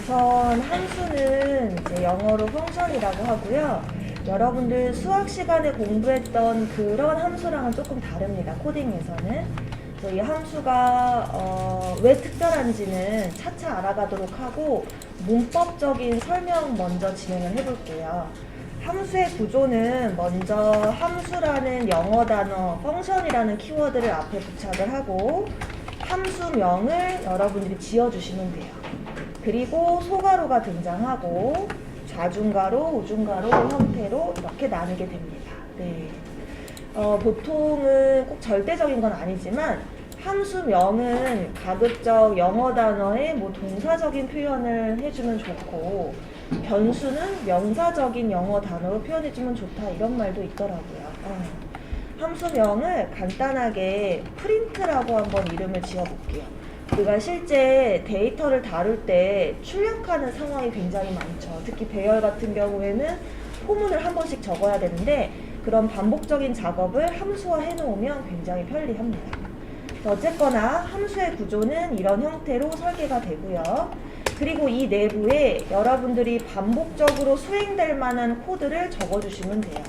우선 함수는 이제 영어로 펑션이라고 하고요. 여러분들 수학 시간에 공부했던 그런 함수랑은 조금 다릅니다. 코딩에서는. 그래서 이 함수가 왜 특별한지는 차차 알아가도록 하고 문법적인 설명 먼저 진행을 해볼게요. 함수의 구조는 먼저 함수라는 영어 단어 펑션이라는 키워드를 앞에 부착을 하고 함수명을 여러분들이 지어주시면 돼요. 그리고 소가로가 등장하고 좌중가로, 우중가로 형태로 이렇게 나누게 됩니다. 네. 보통은 꼭 절대적인 건 아니지만 함수명은 가급적 영어 단어의 동사적인 표현을 해주면 좋고 변수는 명사적인 영어 단어로 표현해주면 좋다 이런 말도 있더라고요. 함수명을 간단하게 프린트라고 한번 이름을 지어볼게요. 우리가 실제 데이터를 다룰 때 출력하는 상황이 굉장히 많죠. 특히 배열 같은 경우에는 포문을 한 번씩 적어야 되는데 그런 반복적인 작업을 함수화해 놓으면 굉장히 편리합니다. 어쨌거나 함수의 구조는 이런 형태로 설계가 되고요. 그리고 이 내부에 여러분들이 반복적으로 수행될 만한 코드를 적어주시면 돼요.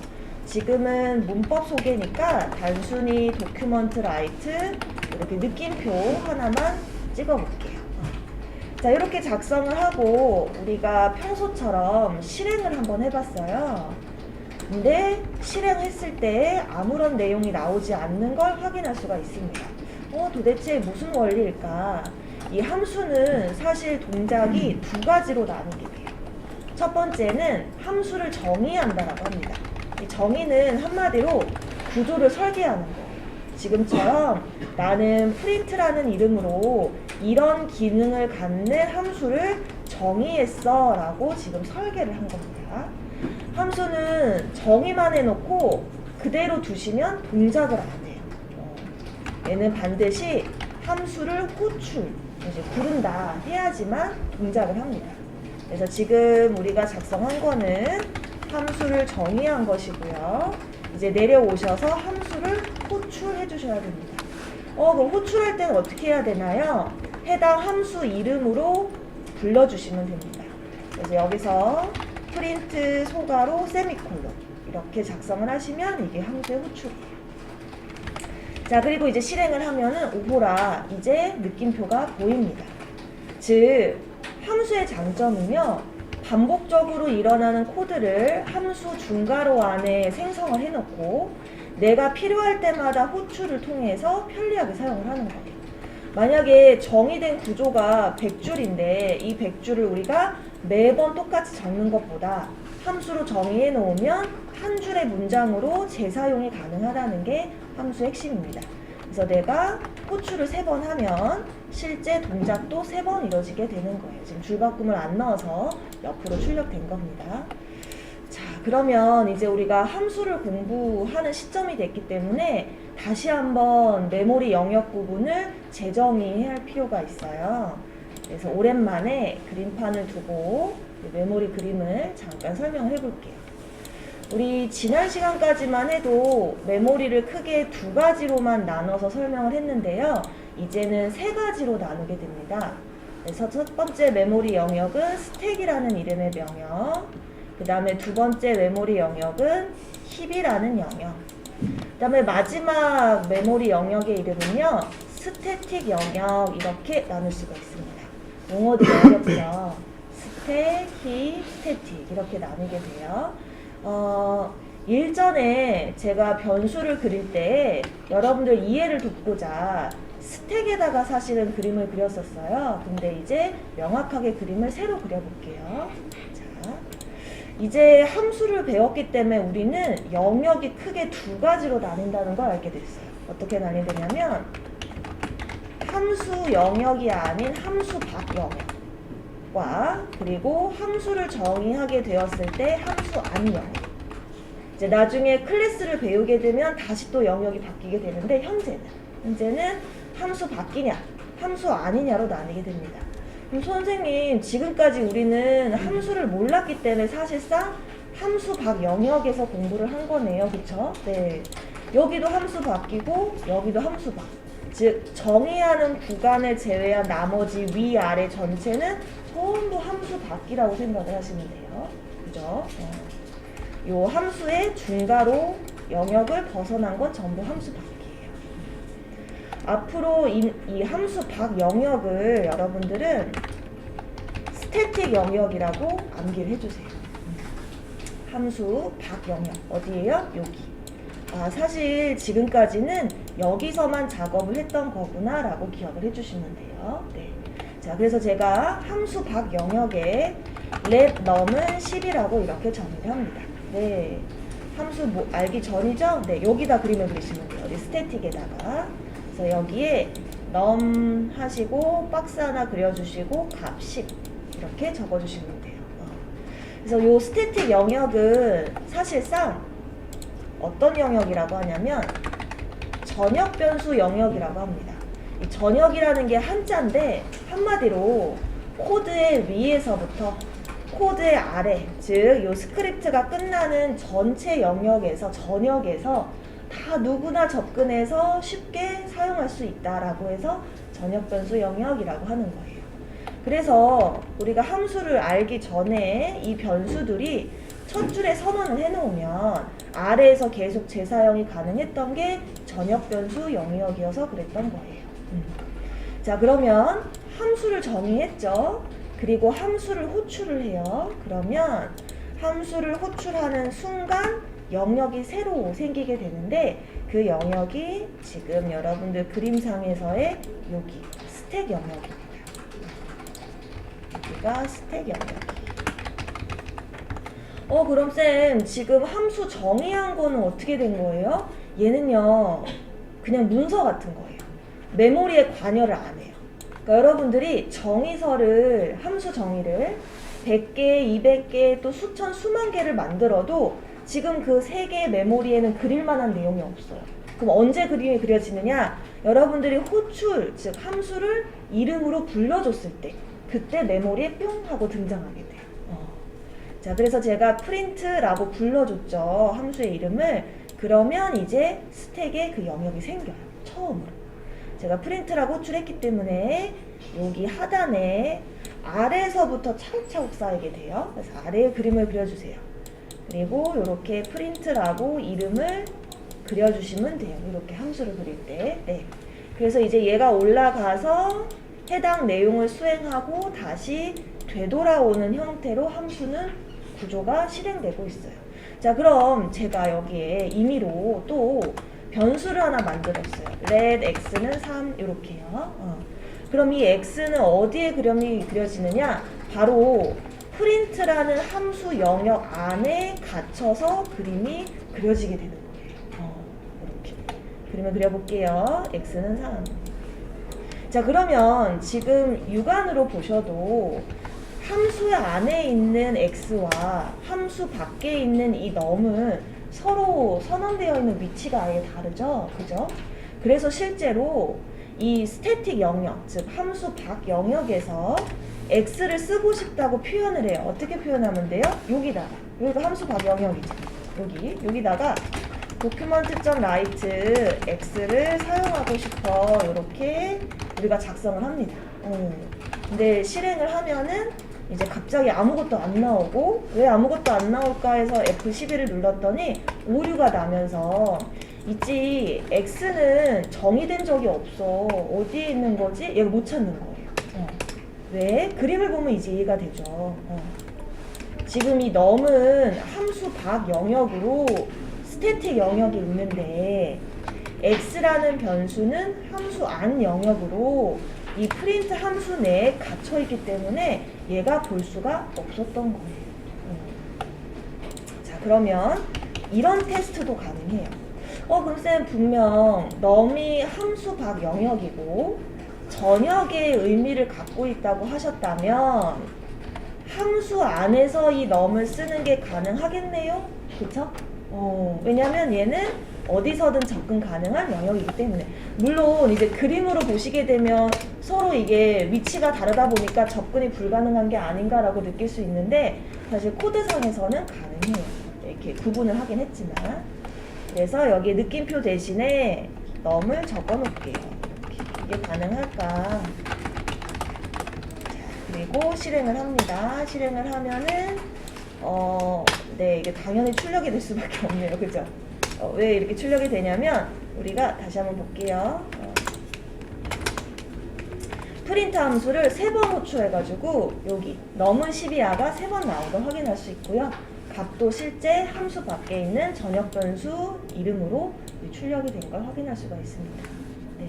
지금은 문법 소개니까 단순히 도큐먼트 라이트 이렇게 느낌표 하나만 찍어볼게요. 자, 이렇게 작성을 하고 우리가 평소처럼 실행을 한번 해봤어요. 근데 실행했을 때 아무런 내용이 나오지 않는 걸 확인할 수가 있습니다. 도대체 무슨 원리일까? 이 함수는 사실 동작이 두 가지로 나누게 돼요. 첫 번째는 함수를 정의한다라고 합니다. 이 정의는 한마디로 구조를 설계하는 거예요. 지금처럼 나는 프린트라는 이름으로 이런 기능을 갖는 함수를 정의했어 라고 지금 설계를 한 겁니다. 함수는 정의만 해놓고 그대로 두시면 동작을 안 해요. 얘는 반드시 함수를 호출, 이제 부른다 해야지만 동작을 합니다. 그래서 지금 우리가 작성한 거는 함수를 정의한 것이고요. 이제 내려오셔서 함수를 호출해 주셔야 됩니다. 그럼 호출할 때는 어떻게 해야 되나요? 해당 함수 이름으로 불러주시면 됩니다. 그래서 여기서 프린트 소가로 세미콜론 이렇게 작성을 하시면 이게 함수의 호출이에요. 자, 그리고 이제 실행을 하면은 오호라 이제 느낌표가 보입니다. 즉 함수의 장점은요, 반복적으로 일어나는 코드를 함수 중괄호 안에 생성을 해놓고 내가 필요할 때마다 호출을 통해서 편리하게 사용을 하는 거예요. 만약에 정의된 구조가 100줄인데 이 100줄을 우리가 매번 똑같이 적는 것보다 함수로 정의해 놓으면 한 줄의 문장으로 재사용이 가능하다는 게 함수의 핵심입니다. 그래서 내가 호출을 3번 하면 실제 동작도 3번 이루어지게 되는 거예요. 지금 줄바꿈을 안 넣어서 옆으로 출력된 겁니다. 자, 그러면 이제 우리가 함수를 공부하는 시점이 됐기 때문에 다시 한번 메모리 영역 부분을 재정의해야 할 필요가 있어요. 그래서 오랜만에 그림판을 두고 메모리 그림을 잠깐 설명해 볼게요. 우리 지난 시간까지만 해도 메모리를 크게 2가지로만 나눠서 설명을 했는데요. 이제는 3가지로 나누게 됩니다. 그래서 첫 번째 메모리 영역은 스택이라는 이름의 명령, 그 다음에 두 번째 메모리 영역은 힙이라는 영역, 그 다음에 마지막 메모리 영역의 이름은요, 스태틱 영역 이렇게 나눌 수가 있습니다. 용어들이 어렵죠. 스택, 힙, 스태틱 이렇게 나누게 돼요. 일전에 제가 변수를 그릴 때 여러분들 이해를 돕고자 스택에다가 사실은 그림을 그렸었어요. 근데 이제 명확하게 그림을 새로 그려볼게요. 자, 이제 함수를 배웠기 때문에 우리는 영역이 크게 2가지로 나뉜다는 걸 알게 됐어요. 어떻게 나뉘냐면 함수 영역이 아닌 함수 밖 영역과 그리고 함수를 정의하게 되었을 때 함수 안 영역. 이제 나중에 클래스를 배우게 되면 다시 또 영역이 바뀌게 되는데 현재는 함수 밖이냐 함수 아니냐로 나뉘게 됩니다. 그럼 선생님 지금까지 우리는 함수를 몰랐기 때문에 사실상 함수 밖 영역에서 공부를 한 거네요. 그쵸? 네. 여기도 함수 밖이고 여기도 함수 밖. 즉 정의하는 구간을 제외한 나머지 위아래 전체는 전부 함수 밖이라고 생각을 하시면 돼요. 그죠? 요 함수의 중괄호 영역을 벗어난 건 전부 함수 밖이에요. 앞으로 이 함수 밖 영역을 여러분들은 스태틱 영역이라고 암기를 해주세요. 함수 밖 영역 어디예요? 여기. 아, 사실 지금까지는 여기서만 작업을 했던 거구나 라고 기억을 해주시면 돼요. 네. 자, 그래서 제가 함수 밖 영역에 let num은 10이라고 이렇게 정의를 합니다. 네. 함수 뭐 알기 전이죠? 네, 여기다 그림을 그리시면 돼요. 우리 스태틱에다가. 그래서 여기에 num 하시고 박스 하나 그려주시고 값 10 이렇게 적어주시면 돼요. 그래서 요 스태틱 영역은 사실상 어떤 영역이라고 하냐면 전역 변수 영역이라고 합니다. 이 전역이라는 게 한자인데 한마디로 코드의 위에서부터 코드의 아래, 즉 요 스크립트가 끝나는 전체 영역에서 전역에서 다 누구나 접근해서 쉽게 사용할 수 있다라고 해서 전역 변수 영역이라고 하는 거예요. 그래서 우리가 함수를 알기 전에 이 변수들이 첫 줄에 선언을 해놓으면 아래에서 계속 재사용이 가능했던 게 전역 변수 영역이어서 그랬던 거예요. 자, 그러면 함수를 정의했죠. 그리고 함수를 호출을 해요. 그러면 함수를 호출하는 순간 영역이 새로 생기게 되는데 그 영역이 지금 여러분들 그림상에서의 여기 스택 영역입니다. 여기가 스택 영역이에요. 그럼 쌤 지금 함수 정의한 거는 어떻게 된 거예요? 얘는요 그냥 문서 같은 거예요. 메모리에 관여를 안 해요. 그러니까 여러분들이 정의서를 함수 정의를 100개, 200개 또 수천, 수만 개를 만들어도 지금 그 3개의 메모리에는 그릴 만한 내용이 없어요. 그럼 언제 그림이 그려지느냐? 여러분들이 호출, 즉 함수를 이름으로 불러줬을 때 그때 메모리에 뿅 하고 등장하게 돼요. 자, 그래서 제가 프린트라고 불러줬죠. 함수의 이름을. 그러면 이제 스택에 그 영역이 생겨요. 처음으로. 제가 프린트라고 호출했기 때문에 여기 하단에 아래에서부터 차곡차곡 쌓이게 돼요. 그래서 아래에 그림을 그려주세요. 그리고 이렇게 프린트라고 이름을 그려주시면 돼요. 이렇게 함수를 그릴 때. 네. 그래서 이제 얘가 올라가서 해당 내용을 수행하고 다시 되돌아오는 형태로 함수는 구조가 실행되고 있어요. 자, 그럼 제가 여기에 임의로 또 변수를 하나 만들었어요. let x는 3 이렇게요. 그럼 이 x는 어디에 그림이 그려지느냐? 바로 프린트라는 함수 영역 안에 갇혀서 그림이 그려지게 되는 거예요. 이렇게 그림을 그려볼게요. x는 3. 자, 그러면 지금 육안으로 보셔도 함수 안에 있는 x와 함수 밖에 있는 이 num은 서로 선언되어 있는 위치가 아예 다르죠? 그죠? 그래서 실제로 이 스태틱 영역, 즉 함수 밖 영역에서 x를 쓰고 싶다고 표현을 해요. 어떻게 표현하면 돼요? 여기다가, 여기가 함수 밖 영역이죠. 여기다가 document.write x를 사용하고 싶어. 이렇게 우리가 작성을 합니다. 근데 실행을 하면은 이제 갑자기 아무것도 안 나오고, 왜 아무것도 안 나올까 해서 F11을 눌렀더니 오류가 나면서 있지, x는 정의된 적이 없어. 어디에 있는 거지? 얘가 못 찾는 거예요. 왜? 그림을 보면 이제 이해가 되죠. 지금 이 num은 함수 밖 영역으로 스태틱 영역이 있는데 x라는 변수는 함수 안 영역으로 이 프린트 함수 내에 갇혀있기 때문에 얘가 볼 수가 없었던 거예요. 자, 그러면 이런 테스트도 가능해요. 그럼 쌤 분명 num이 함수 밖 영역이고 전역의 의미를 갖고 있다고 하셨다면 함수 안에서 이 num을 쓰는 게 가능하겠네요? 그쵸? 왜냐면 얘는 어디서든 접근 가능한 영역이기 때문에. 물론 이제 그림으로 보시게 되면 서로 이게 위치가 다르다 보니까 접근이 불가능한 게 아닌가라고 느낄 수 있는데 사실 코드상에서는 가능해요. 이렇게 구분을 하긴 했지만. 그래서 여기에 느낌표 대신에 num을 적어 놓을게요. 이게 가능할까? 자, 그리고 실행을 합니다. 실행을 하면은 네, 이게 당연히 출력이 될 수밖에 없네요. 그죠? 왜 이렇게 출력이 되냐면 우리가 다시 한번 볼게요. 프린트 함수를 3번 호출해가지고 여기 넘은 12하가 3번 나온 걸 확인할 수 있고요. 값도 실제 함수 밖에 있는 전역 변수 이름으로 출력이 된 걸 확인할 수가 있습니다. 네.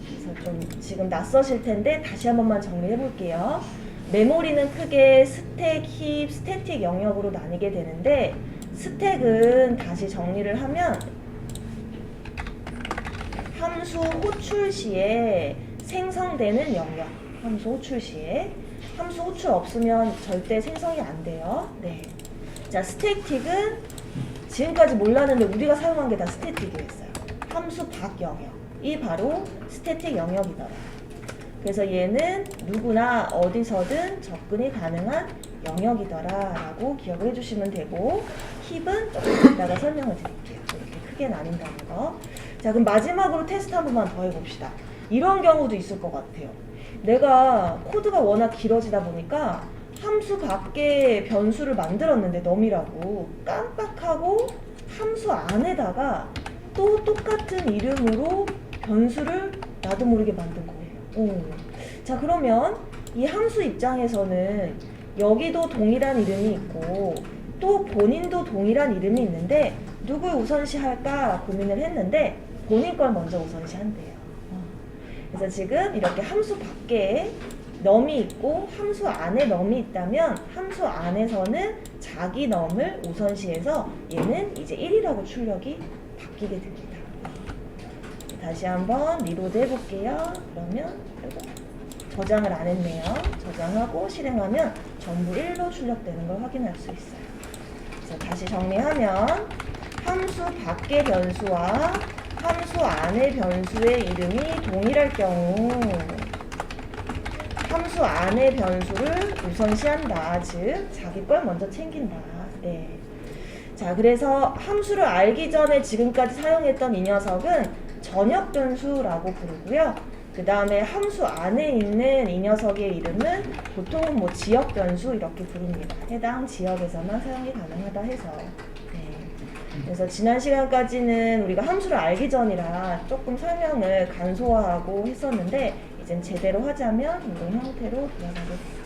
그래서 좀 지금 낯서실 텐데 다시 한 번만 정리해 볼게요. 메모리는 크게 스택, 힙, 스태틱 영역으로 나뉘게 되는데 스택은 다시 정리를 하면 함수 호출 시에 생성되는 영역, 함수 호출 시에 함수 호출 없으면 절대 생성이 안 돼요. 네. 자, 스태틱은 지금까지 몰랐는데 우리가 사용한 게 다 스태틱이었어요. 함수 밖 영역이 바로 스태틱 영역이더라. 그래서 얘는 누구나 어디서든 접근이 가능한 영역이더라 라고 기억을 해주시면 되고, 힙은 조금 이따가 설명을 드릴게요. 이렇게 크게 나뉜다는 거. 자, 그럼 마지막으로 테스트 한 번만 더 해봅시다. 이런 경우도 있을 것 같아요. 내가 코드가 워낙 길어지다 보니까 함수 밖에 변수를 만들었는데 넘이라고 깜빡하고 함수 안에다가 또 똑같은 이름으로 변수를 나도 모르게 만든 거예요. 자, 그러면 이 함수 입장에서는 여기도 동일한 이름이 있고 또 본인도 동일한 이름이 있는데 누굴 우선시할까 고민을 했는데 본인 걸 먼저 우선시한대요. 그래서 지금 이렇게 함수 밖에 넘이 있고 함수 안에 넘이 있다면 함수 안에서는 자기 넘을 우선시해서 얘는 이제 1이라고 출력이 바뀌게 됩니다. 다시 한번 리로드 해볼게요. 그러면 저장을 안 했네요. 저장하고 실행하면 전부 1로 출력되는 걸 확인할 수 있어요. 그래서 다시 정리하면 함수 밖의 변수와 함수 안의 변수의 이름이 동일할 경우 함수 안의 변수를 우선시한다. 즉 자기 걸 먼저 챙긴다. 네. 자, 그래서 함수를 알기 전에 지금까지 사용했던 이 녀석은 전역 변수라고 부르고요. 그 다음에 함수 안에 있는 이 녀석의 이름은 보통은 뭐 지역 변수 이렇게 부릅니다. 해당 지역에서만 사용이 가능하다 해서. 그래서 지난 시간까지는 우리가 함수를 알기 전이라 조금 설명을 간소화하고 했었는데 이젠 제대로 하자면 이런 형태로 돌아가게 됩니다.